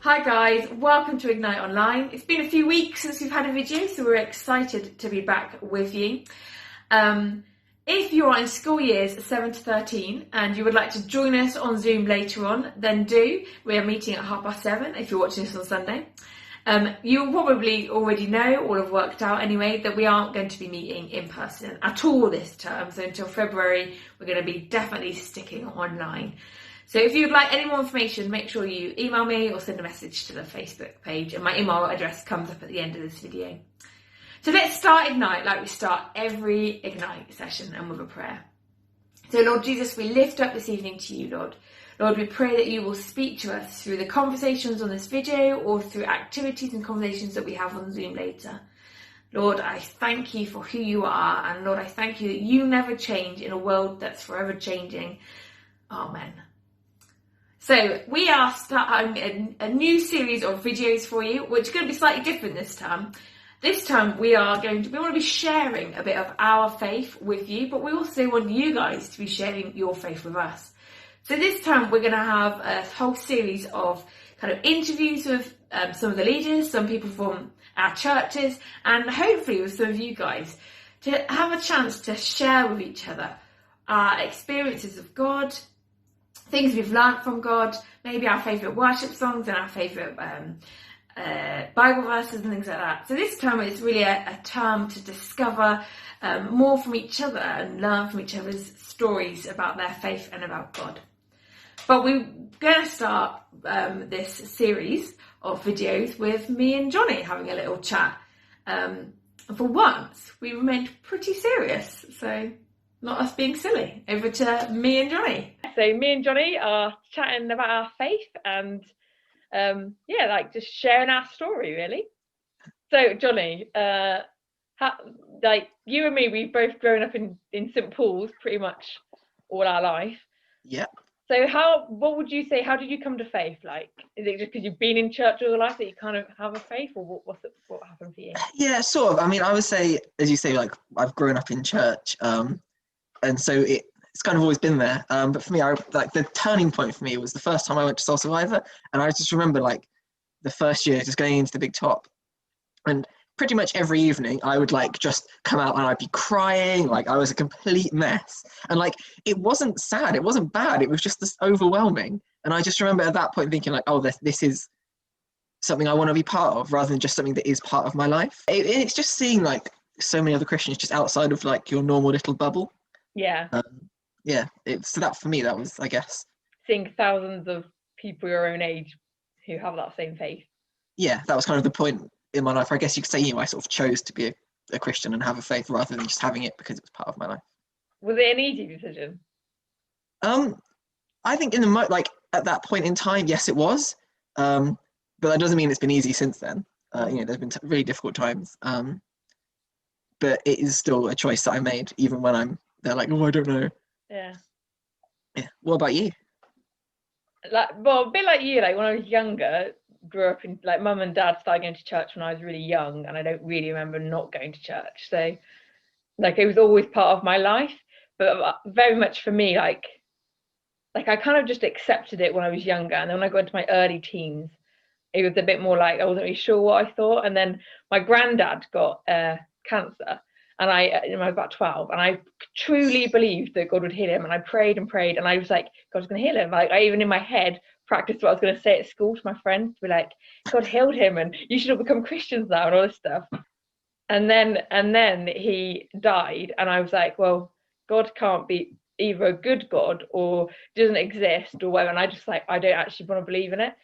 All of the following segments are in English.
Hi guys, welcome to Ignite Online. It's been a few weeks since we've had a video, so we're excited to be back with you. If you are in school years 7 to 13 and you would like to join us on Zoom later on, then do. We are meeting at 7:30 if you're watching this on Sunday. You'll probably already know or have worked out anyway that we aren't going to be meeting in person at all this term. So until February, we're going to be definitely sticking online. So if you'd like any more information, make sure you email me or send a message to the Facebook page, and my email address comes up at the end of this video. So let's start Ignite like we start every Ignite session, and with a prayer. So Lord Jesus, we lift up this evening to you, Lord. Lord, we pray that you will speak to us through the conversations on this video or through activities and conversations that we have on Zoom later. Lord, I thank you for who you are, and Lord, I thank you that you never change in a world that's forever changing. Amen. So we are starting a new series of videos for you, which is going to be slightly different this time. This time we want to be sharing a bit of our faith with you, but we also want you guys to be sharing your faith with us. So this time we're going to have a whole series of kind of interviews with some of the leaders, some people from our churches, and hopefully with some of you guys to have a chance to share with each other our experiences of God, things we've learned from God, maybe our favourite worship songs and our favourite Bible verses and things like that. So this time it's really a time to discover more from each other and learn from each other's stories about their faith and about God. But we're going to start this series of videos with me and Johnny having a little chat. For once, we remained pretty serious, so not us being silly. Over to me and Johnny. So me and Johnny are chatting about our faith and just sharing our story, really. So Johnny, you and me, we've both grown up in St Paul's pretty much all our life. Yeah. So what would you say, how did you come to faith? Like, is it just because you've been in church all your life that you kind of have a faith, or what happened for you? Yeah, sort of. I mean, I would say, as you say, like I've grown up in church, and so it's kind of always been there. But for me, the turning point for me was the first time I went to Soul Survivor, and I just remember like the first year just going into the big top, and pretty much every evening I would like just come out and I'd be crying, like I was a complete mess, and like it wasn't sad, it wasn't bad, it was just this overwhelming. And I just remember at that point thinking like, oh, this is something I want to be part of rather than just something that is part of my life. It's just seeing like so many other Christians just outside of like your normal little bubble. Yeah. So that for me, that was, I guess, seeing thousands of people your own age who have that same faith. Yeah, that was kind of the point in my life. I guess you could say, I sort of chose to be a Christian and have a faith rather than just having it because it was part of my life. Was it an easy decision? I think at that point in time, yes, it was. But that doesn't mean it's been easy since then. There's been really difficult times. But it is still a choice that I made, even when they're like, oh, I don't know. Yeah. What about you? A bit like you, like when I was younger, grew up in, like, mum and dad started going to church when I was really young, and I don't really remember not going to church. So like it was always part of my life, but very much for me, like I kind of just accepted it when I was younger, and then when I got into my early teens, it was a bit more like I wasn't really sure what I thought. And then my granddad got cancer, and I was about 12, and I truly believed that God would heal him, and I prayed and prayed, and I was like, God's gonna heal him. Like, I even in my head practiced what I was going to say at school to my friends, to be like, God healed him and you should all become Christians now and all this stuff. And then he died, and I was like, well, God can't be either a good God or doesn't exist or whatever. And I just I don't actually want to believe in it.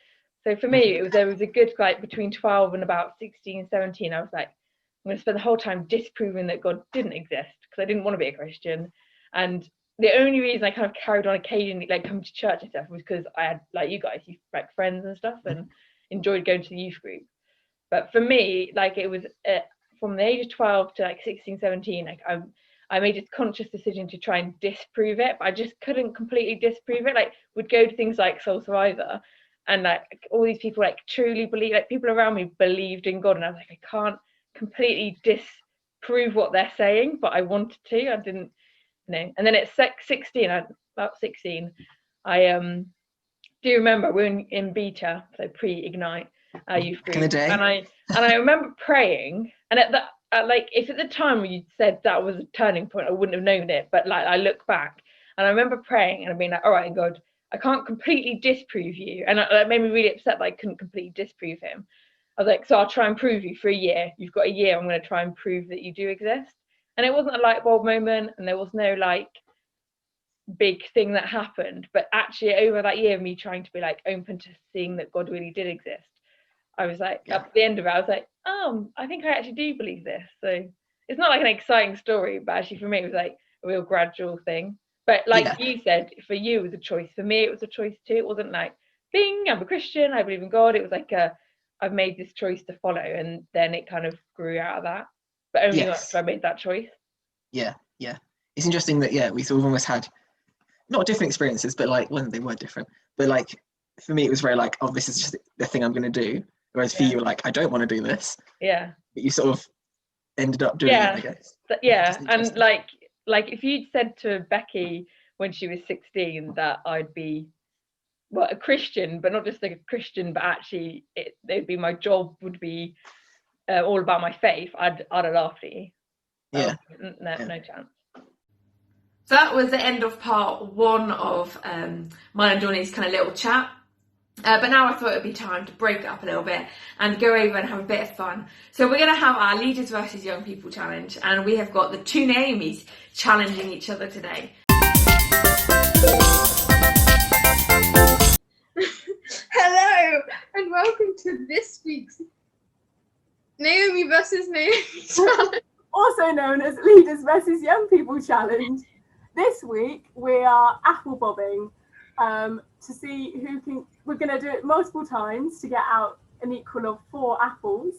So for me, there was a good, like, between 12 and about 16, 17, I was like, I'm going to spend the whole time disproving that God didn't exist, because I didn't want to be a Christian. And the only reason I kind of carried on occasionally, like, coming to church and stuff, was because I had, like you guys, like, friends and stuff, and enjoyed going to the youth group. But for me, like, it was from the age of 12 to like 16, 17, like I made a conscious decision to try and disprove it, but I just couldn't completely disprove it. Like, would go to things like Soul Survivor, and like all these people like truly believe, like people around me believed in God, and I was like, I can't completely disprove what they're saying, but I wanted to. I didn't, you know. And then at 16, about 16, I do remember we were in beta, so pre-Ignite, our youth Back in the group, day. and I remember praying, and like if at the time when you said that was a turning point, I wouldn't have known it, but like I look back and I remember praying and being like, all right, God, I can't completely disprove you, and that made me really upset that I couldn't completely disprove him. I was like, so I'll try and prove you for a year. You've got a year. I'm going to try and prove that you do exist. And it wasn't a light bulb moment, and there was no like big thing that happened, but actually over that year of me trying to be like open to seeing that God really did exist, I was like, at the end of it, I was like, I think I actually do believe this. So it's not like an exciting story, but actually for me it was like a real gradual thing. But like you said, for you it was a choice. For me it was a choice too. It wasn't like, bing, I'm a Christian, I believe in God. It was like I've made this choice to follow, and then it kind of grew out of that. But only after I made that choice. Yeah. It's interesting that we sort of almost had not different experiences, but like when they were different. But like for me, it was very like, oh, this is just the thing I'm going to do. Whereas for you, like, I don't want to do this. Yeah. But you sort of ended up doing it, I guess. And like if you'd said to Becky when she was 16 that I'd be a Christian, but not just like a Christian, but actually it'd be my job would be all about my faith, I'd have laughed at you. Yeah. No chance. So that was the end of part 1 of mine and Donnie's kind of little chat. But now I thought it would be time to break it up a little bit and go over and have a bit of fun. So we're going to have our Leaders versus Young People challenge, and we have got the 2 Naomis challenging each other today. Hello and welcome to this week's Naomi versus Naomi challenge. Also known as Leaders versus Young People challenge. This week we are apple bobbing to see who can. We're going to do it multiple times to get out an equal of 4 apples,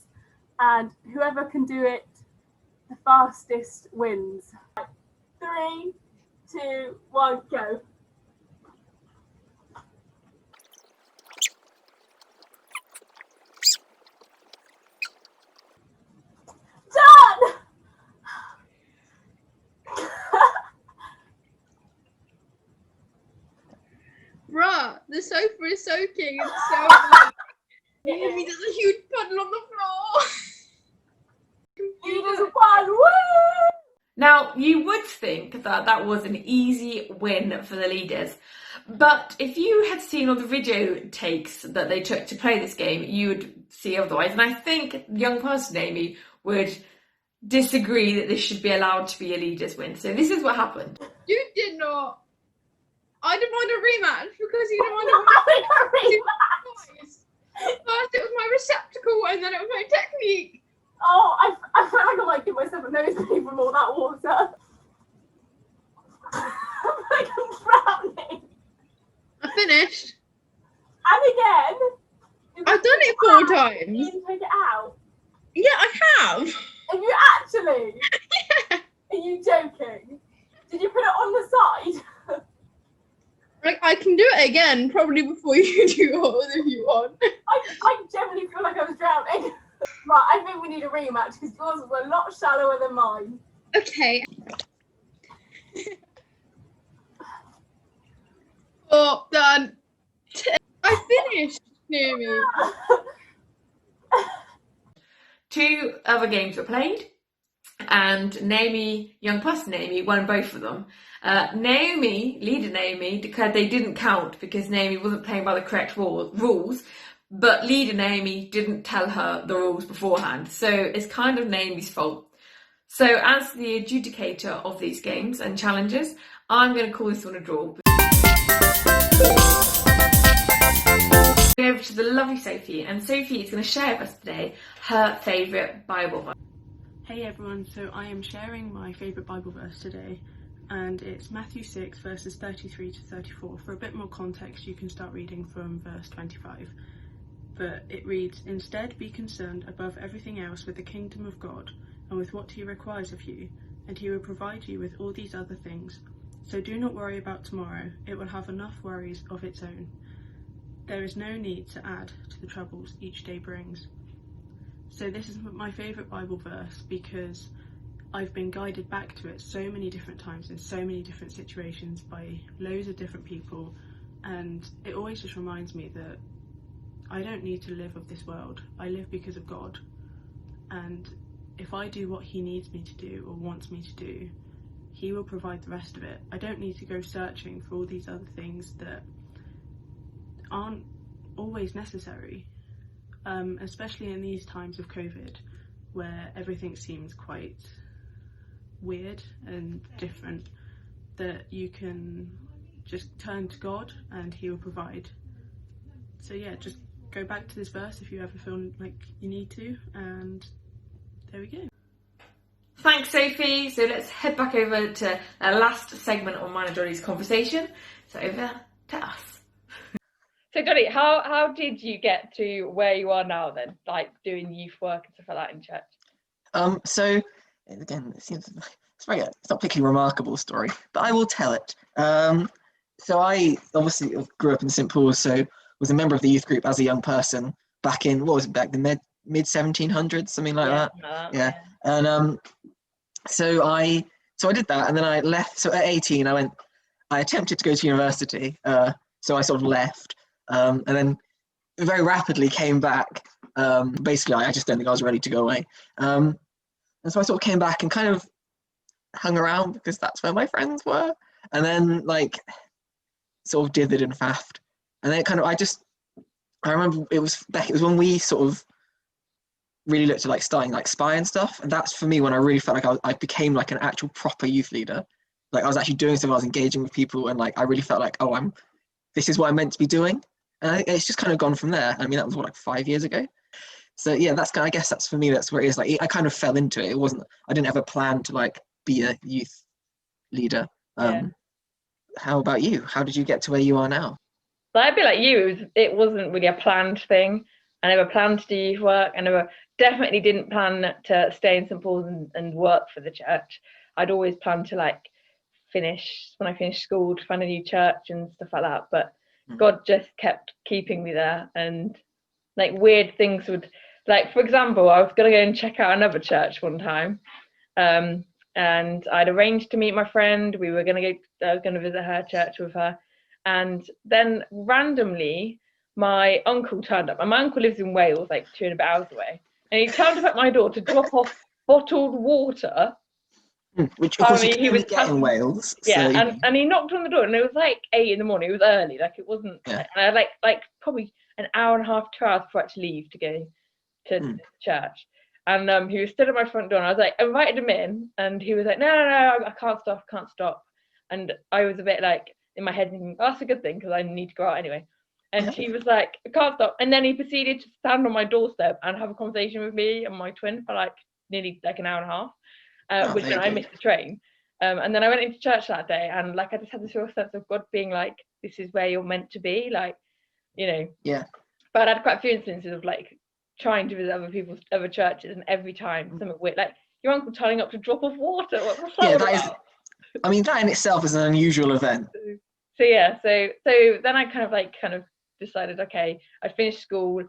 and whoever can do it the fastest wins. 3, 2, 1, go. Done! Bruh, the sofa is soaking. It's so hot. Naomi does a huge puddle on the floor. Leaders won! Woo! Now, you would think that that was an easy win for the Leaders, but if you had seen all the video takes that they took to play this game, you would see otherwise. And I think young person Amy would disagree that this should be allowed to be a Leaders win. So this is what happened. You did not. I demand a rematch because you demanded a rematch. First it was my receptacle and then it was my technique. Oh, I feel like I might give myself a nosebleed from all that water. I'm like I'm drowning. I finished. And again. I've done it 4 times. You didn't take it out. Yeah, I have. Are you actually? Yeah. Are you joking? Did you put it on the side? Like, I can do it again, probably before you do yours if you want. I generally feel like I was drowning. Right, I think we need a rematch because yours was a lot shallower than mine. Okay. Oh, done. I finished, Naomi. 2 other games were played, and Naomi, young person Naomi, won both of them. Naomi, leader Naomi, declared they didn't count because Naomi wasn't playing by the correct rules, but leader Naomi didn't tell her the rules beforehand, so it's kind of Naomi's fault. So as the adjudicator of these games and challenges, I'm going to call this one a draw. Go over to the lovely Sophie, and Sophie is going to share with us today her favourite Bible verse. Hey everyone, so I am sharing my favourite Bible verse today, and it's Matthew 6 verses 33 to 34. For a bit more context, you can start reading from verse 25. But it reads, "Instead be concerned above everything else with the kingdom of God and with what he requires of you, and he will provide you with all these other things. So do not worry about tomorrow, it will have enough worries of its own. There is no need to add to the troubles each day brings." So this is my favourite Bible verse because I've been guided back to it so many different times in so many different situations by loads of different people And it always just reminds me that I don't need to live of this world. I live because of God. And if I do what he needs me to do or wants me to do, he will provide the rest of it. I don't need to go searching for all these other things that aren't always necessary, especially in these times of COVID, where everything seems quite weird and different, that you can just turn to God and he will provide. So yeah, just go back to this verse if you ever feel like you need to, and there we go. Thanks, Sophie. So let's head back over to our last segment on mine and Johnny's conversation. So over to us. So Johnny, how did you get to where you are now then, like doing youth work and stuff like that in church? So again, it's not a particularly remarkable story, but I will tell it. So I obviously grew up in St Paul's, so was a member of the youth group as a young person back in, what was it, back the mid 1700s, something like that. Yeah. And so I did that, and then I left. So at 18, I attempted to go to university. So I sort of left, and then very rapidly came back. Basically, I just don't think I was ready to go away. And so I sort of came back and kind of hung around because that's where my friends were, and then like sort of dithered and faffed. And then I remember it was when we sort of really looked at like starting like Spy and stuff, and that's for me when I really felt like I became like an actual proper youth leader. Like I was actually doing stuff, I was engaging with people, and like I really felt like, oh, this is what I'm meant to be doing. And it's just kind of gone from there. I mean, that was like 5 years ago. So yeah, I guess that's for me, that's where it is. Like I kind of fell into it. I didn't have a plan to like be a youth leader. How about you? How did you get to where you are now? But I'd be like you, it wasn't really a planned thing. I never planned to do youth work. I definitely didn't plan to stay in St Paul's and work for the church. I'd always planned to like when I finished school, to find a new church and stuff like that. But God just kept keeping me there, and like weird things would, like for example, I was gonna go and check out another church one time, and I'd arranged to meet my friend. I was gonna visit her church with her, and then randomly my uncle turned up. And my uncle lives in Wales, like 2.5 hours away, and he turned up at my door to drop off bottled water. Which of course he was get in Wales. Yeah, so, and he knocked on the door, and it was like 8 a.m. It was early, like it wasn't. Yeah. And I had like probably an hour and a half, 2 hours before I had to leave to go to church. And he was stood at my front door, and I was like, invited him in, and he was like, no, I can't stop. And I was a bit like in my head thinking, oh, that's a good thing because I need to go out anyway. And he was like, I can't stop. And then he proceeded to stand on my doorstep and have a conversation with me and my twin for like nearly like an hour and a half. Which then I missed the train, and then I went into church that day, and like I just had this real sense of God being like, this is where you're meant to be, like, you know. Yeah. But I had quite a few instances of like trying to visit other churches, and every time something weird, like your uncle turning up to drop off water. What's that about? Is. I mean, that in itself is an unusual event. So then I kind of decided, okay, I'd finished school.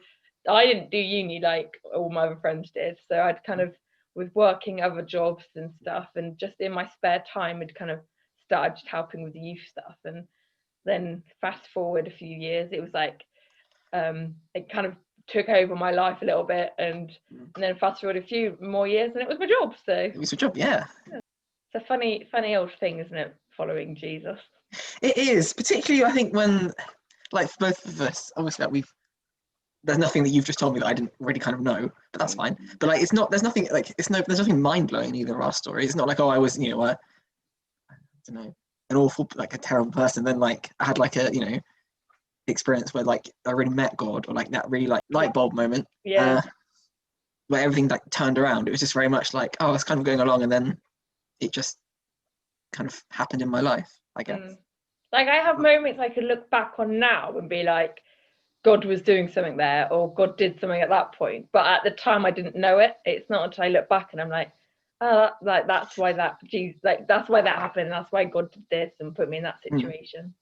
I didn't do uni like all my other friends did, so I'd kind of was working other jobs and stuff, and just in my spare time had kind of started just helping with the youth stuff. And then fast forward a few years, it was like it kind of took over my life a little bit, and then fast forward a few more years and it was my job. So it was your job. Yeah, it's a funny old thing, isn't it, following Jesus? It is, particularly I think when, like, for both of us, obviously like there's nothing that you've just told me that I didn't really kind of know, but that's fine. But like, there's nothing mind blowing in either of our stories. It's not like, oh, I was, I don't know, an awful, like a terrible person. Then like I had like a, experience where like I really met God, or like that really like light bulb moment. Yeah. Where everything like turned around. It was just very much like, oh, I was kind of going along, and then it just kind of happened in my life, I guess. Like I have moments I could look back on now and be like, God was doing something there, or God did something at that point. But at the time I didn't know it. It's not until I look back and I'm like, oh, that's why that happened. That's why God did this and put me in that situation.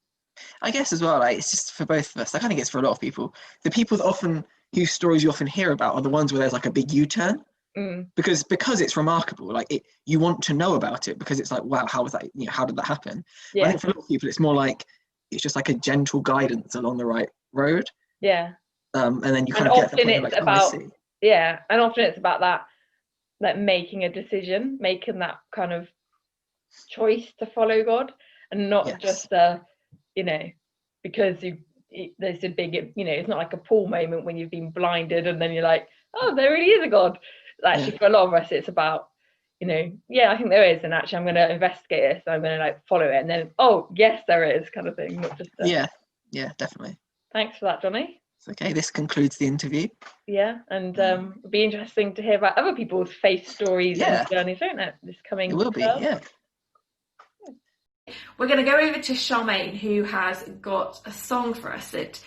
I guess as well, like, it's just for both of us. Like, I think it's for a lot of people. The people that whose stories you often hear about are the ones where there's like a big U-turn. Because it's remarkable. Like you want to know about it because it's like, wow, how was that? How did that happen? Yeah. I think for a lot of people, it's more like it's just like a gentle guidance along the right road. Yeah. And then you And kind of get to the often point of it's like, oh, I about see. Yeah, and often it's about that, like making a decision, making that kind of choice to follow God, and not Yes. just you know, because there's a big, you know, it's not like a Paul moment when you've been blinded and then you're like, oh, there really is a God. Actually, for a lot of us, it's about, you know, yeah, I think there is, and actually I'm going to investigate this, I'm going to like follow it, and then, oh, yes, there is, kind of thing, not just Yeah, definitely. Thanks for that, Johnny. It's okay. This concludes the interview. Yeah, and it'll be interesting to hear about other people's faith stories and journeys, won't it? This coming It will be, term. yeah. We're going to go over to Charmaine, who has got a song for us that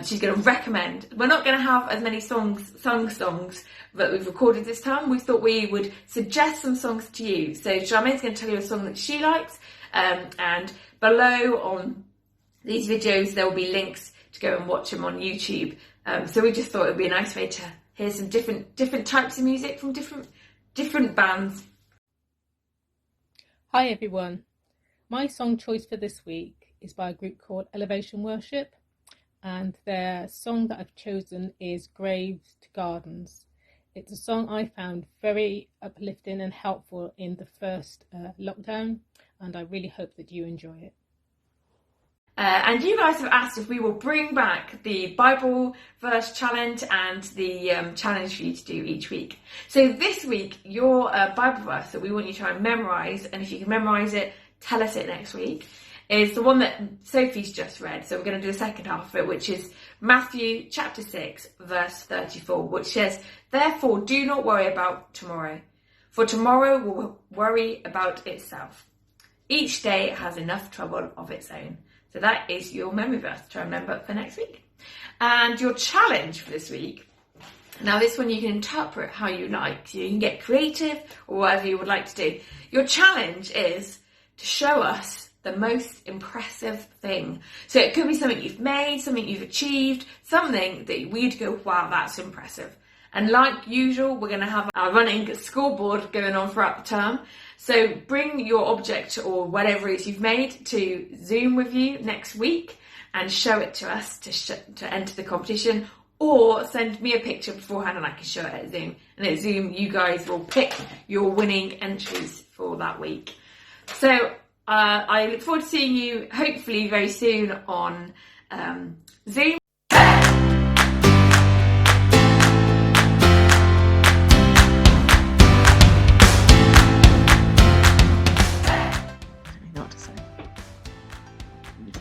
she's going to recommend. We're not going to have as many songs that we've recorded this time. We thought we would suggest some songs to you. So Charmaine's going to tell you a song that she likes, and below on these videos there will be links to go and watch them on YouTube. So we just thought it would be a nice way to hear some different types of music from different bands. Hi everyone. My song choice for this week is by a group called Elevation Worship, and their song that I've chosen is Graves to Gardens. It's a song I found very uplifting and helpful in the first lockdown, and I really hope that you enjoy it. And you guys have asked if we will bring back the Bible verse challenge and the challenge for you to do each week. So this week, your Bible verse that we want you to try and memorise, and if you can memorise it, tell us it next week, is the one that Sophie's just read. So we're going to do the second half of it, which is Matthew chapter 6, verse 34, which says, "Therefore do not worry about tomorrow, for tomorrow will worry about itself. Each day has enough trouble of its own." So that is your memory verse to remember for next week. And your challenge for this week, now this one you can interpret how you like. So you can get creative or whatever you would like to do. Your challenge is to show us the most impressive thing. So it could be something you've made, something you've achieved, something that we'd go, wow, that's impressive. And like usual, we're going to have our running scoreboard going on throughout the term. So bring your object or whatever it is you've made to Zoom with you next week and show it to us to enter the competition, or send me a picture beforehand and I can show it at Zoom. And at Zoom, you guys will pick your winning entries for that week. So I look forward to seeing you hopefully very soon on Zoom. I don't know what to say.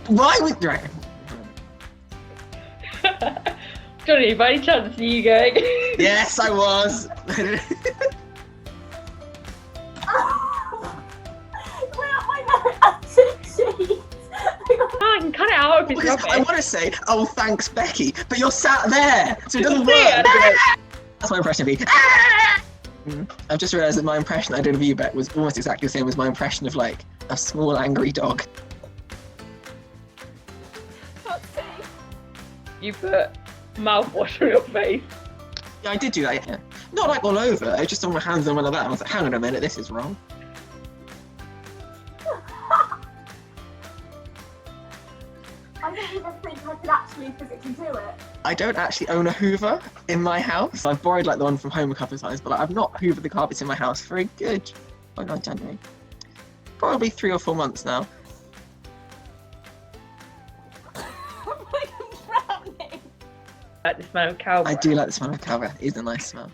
Why would right? Johnny, by any chance are you going? Yes, I was. I can cut it out if it's Because I rubbish. want to say, oh, thanks, Becky, but you're sat there, so it doesn't See work. it. That's my impression of you. I've just realised that my impression I did of you, Beck, was almost exactly the same as my impression of, like, a small angry dog. You put mouthwash on your face. Yeah, I did do that, yeah. Not, like, all over. I just on my hands and went like that. I was like, hang on a minute, this is wrong. I don't even think I could actually physically do it. I don't actually own a Hoover in my house. I've borrowed, like, the one from home a couple of times, but like, I've not hoovered the carpets in my house for a good, oh no, January. Probably 3 or 4 months now. Like the smell of cow breath. I do like the smell of cow breath. It is a nice smell.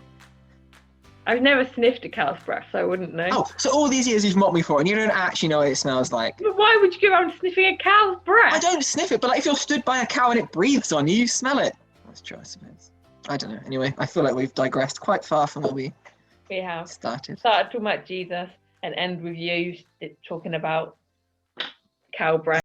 I've never sniffed a cow's breath, so I wouldn't know. Oh, so all these years you've mocked me for it, and you don't actually know what it smells like. But why would you go around sniffing a cow's breath? I don't sniff it, but like if you're stood by a cow and it breathes on you, you smell it. That's true, I suppose. I don't know. Anyway, I feel like we've digressed quite far from where we We have started. started talking about Jesus and end with you talking about cow breath.